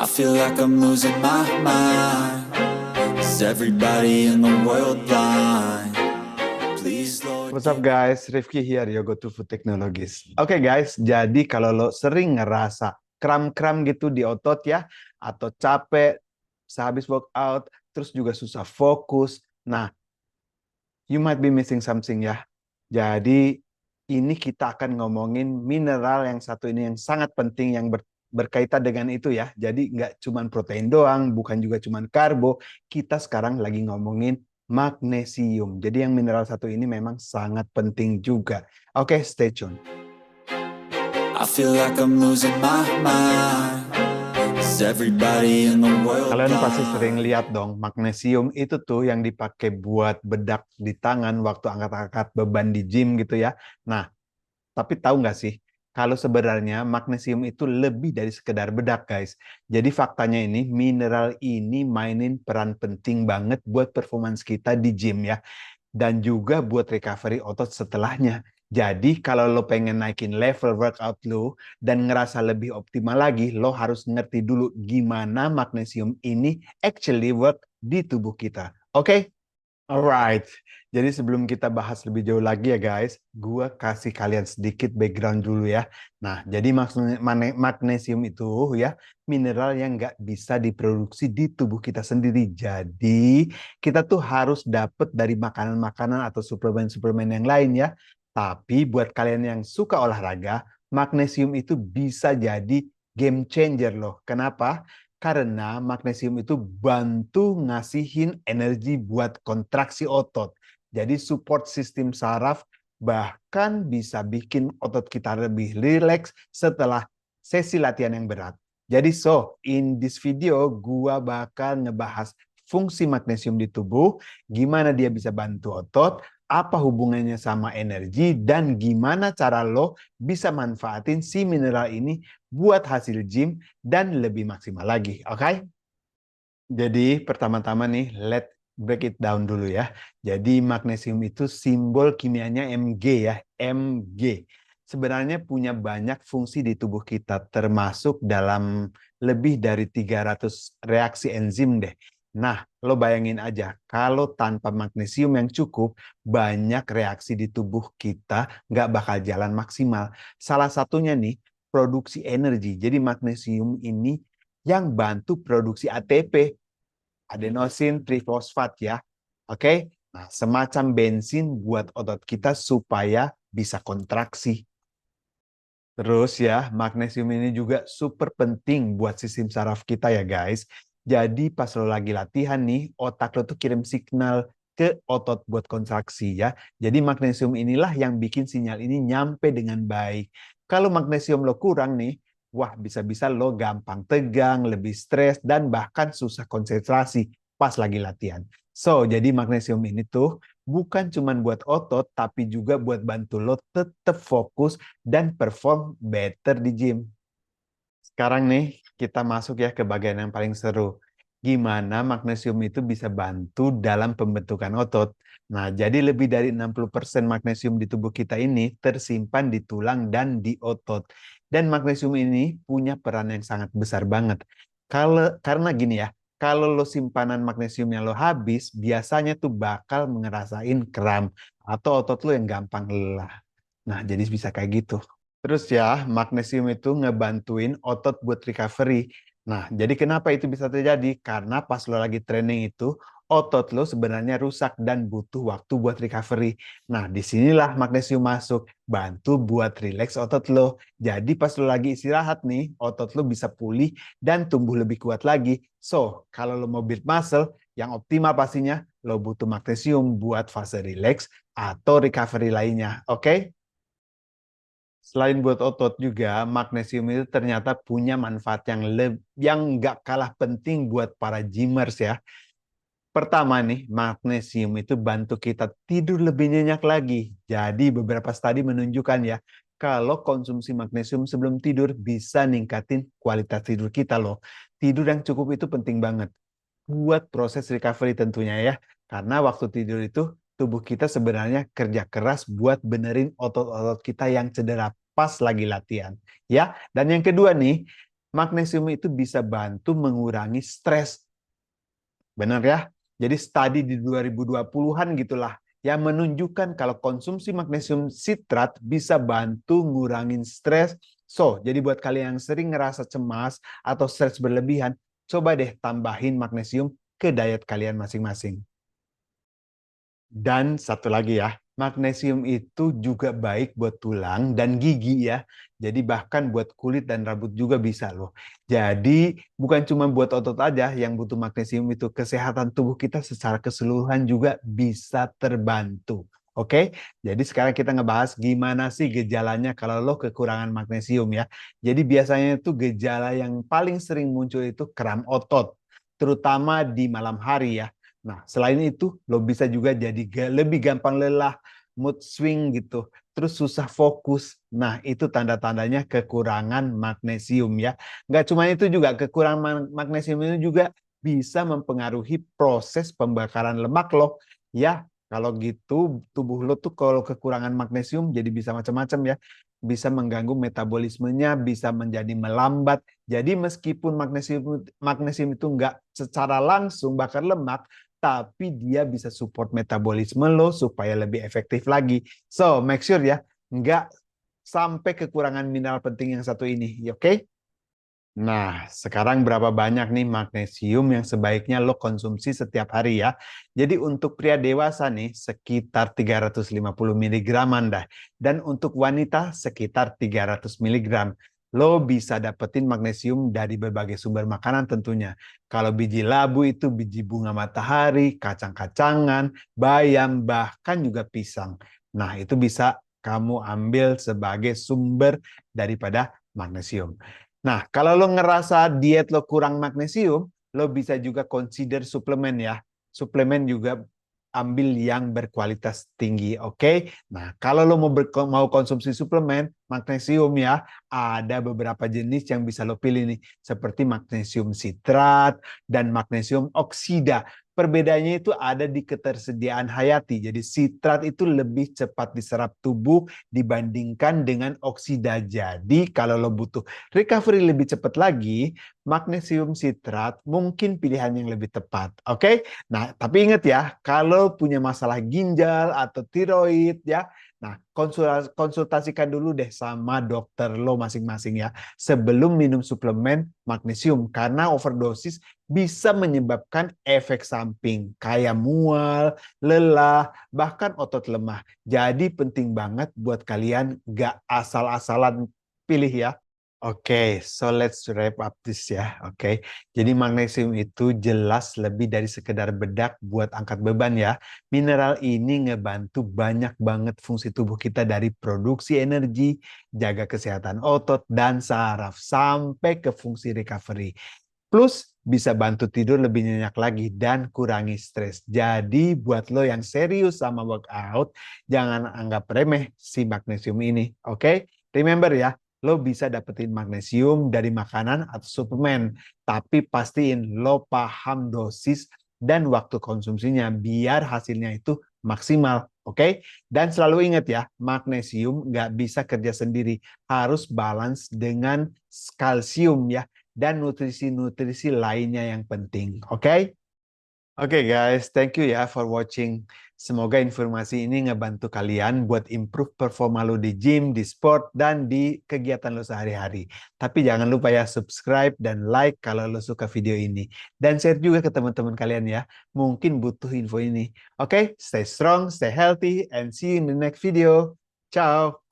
I feel like I'm losing my mind. Is everybody in the world blind? Please, Lord. What's up guys, Rifki here, your go-to food technologies. Oke guys, jadi kalau lo sering ngerasa kram-kram gitu di otot ya, atau capek sehabis workout, terus juga susah fokus, nah, you might be missing something ya. Jadi ini kita akan ngomongin mineral yang satu ini yang sangat penting yang berkaitan dengan itu ya. Jadi nggak cuma protein doang, bukan juga cuma karbo. Kita sekarang lagi ngomongin magnesium. Jadi yang mineral satu ini memang sangat penting juga. Oke, stay tune. I feel like I'm losing my mind. Is everybody in the world Kalian pasti blind? sering lihat dong, magnesium itu tuh yang dipakai buat bedak di tangan waktu angkat-angkat beban di gym gitu ya. Nah, tapi tahu nggak sih, kalau sebenarnya magnesium itu lebih dari sekedar bedak, guys. Jadi faktanya ini, mineral ini mainin peran penting banget buat performance kita di gym ya. Dan juga buat recovery otot setelahnya. Jadi kalau lo pengen naikin level workout lo dan ngerasa lebih optimal lagi, lo harus ngerti dulu gimana magnesium ini actually work di tubuh kita. Oke? Alright, jadi sebelum kita bahas lebih jauh lagi ya guys, gua kasih kalian sedikit background dulu ya. Nah, jadi magnesium itu ya mineral yang nggak bisa diproduksi di tubuh kita sendiri. Jadi kita tuh harus dapet dari makanan-makanan atau suplemen-suplemen yang lain ya. Tapi buat kalian yang suka olahraga, magnesium itu bisa jadi game changer loh. Kenapa? Karena magnesium itu bantu ngasihin energi buat kontraksi otot. Jadi support sistem saraf, bahkan bisa bikin otot kita lebih rileks setelah sesi latihan yang berat. Jadi in this video gua bakal ngebahas fungsi magnesium di tubuh, gimana dia bisa bantu otot, apa hubungannya sama energi, dan gimana cara lo bisa manfaatin si mineral ini buat hasil gym dan lebih maksimal lagi, oke? Jadi pertama-tama nih, let's break it down dulu ya. Jadi magnesium itu simbol kimianya Mg ya, Mg. Sebenarnya punya banyak fungsi di tubuh kita, termasuk dalam lebih dari 300 reaksi enzim deh. Nah, lo bayangin aja, kalau tanpa magnesium yang cukup, banyak reaksi di tubuh kita nggak bakal jalan maksimal. Salah satunya nih, produksi energi. Jadi magnesium ini yang bantu produksi ATP, adenosin trifosfat ya. Oke? Nah, semacam bensin buat otot kita supaya bisa kontraksi. Terus ya, magnesium ini juga super penting buat sistem saraf kita ya guys. Jadi pas lo lagi latihan nih, otak lo tuh kirim signal ke otot buat kontraksi ya. Jadi magnesium inilah yang bikin sinyal ini nyampe dengan baik. Kalau magnesium lo kurang nih, wah bisa-bisa lo gampang tegang, lebih stres, dan bahkan susah konsentrasi pas lagi latihan. Jadi magnesium ini tuh bukan cuma buat otot, tapi juga buat bantu lo tetap fokus dan perform better di gym. Sekarang nih, kita masuk ya ke bagian yang paling seru. Gimana magnesium itu bisa bantu dalam pembentukan otot. Nah, jadi lebih dari 60% magnesium di tubuh kita ini tersimpan di tulang dan di otot. Dan magnesium ini punya peran yang sangat besar banget. Karena gini ya, kalau lo simpanan magnesiumnya lo habis, biasanya tuh bakal ngerasain kram atau otot lo yang gampang lelah. Nah, jadi bisa kayak gitu. Terus ya, magnesium itu ngebantuin otot buat recovery. Nah, jadi kenapa itu bisa terjadi? Karena pas lo lagi training itu, otot lo sebenarnya rusak dan butuh waktu buat recovery. Nah, disinilah magnesium masuk, bantu buat relax otot lo. Jadi pas lo lagi istirahat nih, otot lo bisa pulih dan tumbuh lebih kuat lagi. Kalau lo mau build muscle, yang optimal pastinya lo butuh magnesium buat fase relax atau recovery lainnya, oke? Selain buat otot juga, magnesium itu ternyata punya manfaat yang nggak kalah penting buat para gymmers ya. Pertama nih, magnesium itu bantu kita tidur lebih nyenyak lagi. Jadi beberapa studi menunjukkan ya, kalau konsumsi magnesium sebelum tidur bisa ningkatin kualitas tidur kita loh. Tidur yang cukup itu penting banget buat proses recovery tentunya ya. Karena waktu tidur itu tubuh kita sebenarnya kerja keras buat benerin otot-otot kita yang cedera pas lagi latihan. Ya, dan yang kedua nih, Magnesium itu bisa bantu mengurangi stres. Benar ya? Jadi studi di 2020-an gitulah yang menunjukkan kalau konsumsi magnesium sitrat bisa bantu ngurangin stres. So, jadi buat kalian yang sering ngerasa cemas atau stres berlebihan, coba deh tambahin magnesium ke diet kalian masing-masing. Dan satu lagi ya, magnesium itu juga baik buat tulang dan gigi ya. Jadi bahkan buat kulit dan rambut juga bisa loh. Jadi bukan cuma buat otot aja yang butuh magnesium itu, kesehatan tubuh kita secara keseluruhan juga bisa terbantu. Oke, jadi sekarang kita ngebahas gimana sih gejalanya kalau lo kekurangan magnesium ya. Jadi biasanya itu gejala yang paling sering muncul itu kram otot, terutama di malam hari ya. Nah, selain itu, lo bisa juga jadi lebih gampang lelah, mood swing gitu, terus susah fokus. Nah, itu tanda-tandanya kekurangan magnesium ya. Nggak cuma itu juga, kekurangan magnesium itu juga bisa mempengaruhi proses pembakaran lemak lo. Ya, kalau gitu tubuh lo tuh kalau kekurangan magnesium jadi bisa macam-macam ya. Bisa mengganggu metabolismenya, bisa menjadi melambat. Jadi meskipun magnesium itu nggak secara langsung bakar lemak, tapi dia bisa support metabolisme lo supaya lebih efektif lagi. So, make sure ya, nggak sampai kekurangan mineral penting yang satu ini, oke? Okay? Nah, sekarang berapa banyak nih magnesium yang sebaiknya lo konsumsi setiap hari ya? Jadi untuk pria dewasa nih sekitar 350 mg dah. Dan untuk wanita sekitar 300 mg. Lo bisa dapetin magnesium dari berbagai sumber makanan tentunya. Kalau biji labu itu biji bunga matahari, kacang-kacangan, bayam, bahkan juga pisang. Nah, itu bisa kamu ambil sebagai sumber daripada magnesium. Nah, kalau lo ngerasa diet lo kurang magnesium, lo bisa juga consider suplemen ya. Suplemen juga ambil yang berkualitas tinggi, oke? Okay? Nah, kalau lo mau konsumsi suplemen magnesium ya, ada beberapa jenis yang bisa lo pilih nih, seperti magnesium sitrat dan magnesium oksida. Perbedaannya itu ada di ketersediaan hayati. Jadi sitrat itu lebih cepat diserap tubuh dibandingkan dengan oksida. Jadi kalau lo butuh recovery lebih cepat lagi, magnesium sitrat mungkin pilihan yang lebih tepat. Oke? Okay? Nah, tapi ingat ya, kalau punya masalah ginjal atau tiroid ya, nah konsultasikan dulu deh sama dokter lo masing-masing ya sebelum minum suplemen magnesium karena overdosis bisa menyebabkan efek samping kayak mual, lelah, bahkan otot lemah. Jadi penting banget buat kalian gak asal-asalan pilih ya. Oke, so let's wrap up this ya. Oke, jadi magnesium itu jelas lebih dari sekedar bedak buat angkat beban ya. Mineral ini ngebantu banyak banget fungsi tubuh kita dari produksi energi, jaga kesehatan otot dan saraf sampai ke fungsi recovery. Plus bisa bantu tidur lebih nyenyak lagi dan kurangi stres. Jadi buat lo yang serius sama workout, jangan anggap remeh si magnesium ini. Oke, remember ya, lo bisa dapetin magnesium dari makanan atau suplemen. Tapi pastiin lo paham dosis dan waktu konsumsinya biar hasilnya itu maksimal. Oke, dan selalu ingat ya, magnesium nggak bisa kerja sendiri. Harus balance dengan kalsium ya dan nutrisi-nutrisi lainnya yang penting. Oke? Okay? Oke guys, thank you ya for watching. Semoga informasi ini ngebantu kalian buat improve performa lo di gym, di sport, dan di kegiatan lo sehari-hari. Tapi jangan lupa ya subscribe dan like kalau lo suka video ini. Dan share juga ke teman-teman kalian ya. Mungkin butuh info ini. Oke, stay strong, stay healthy, and see you in the next video. Ciao!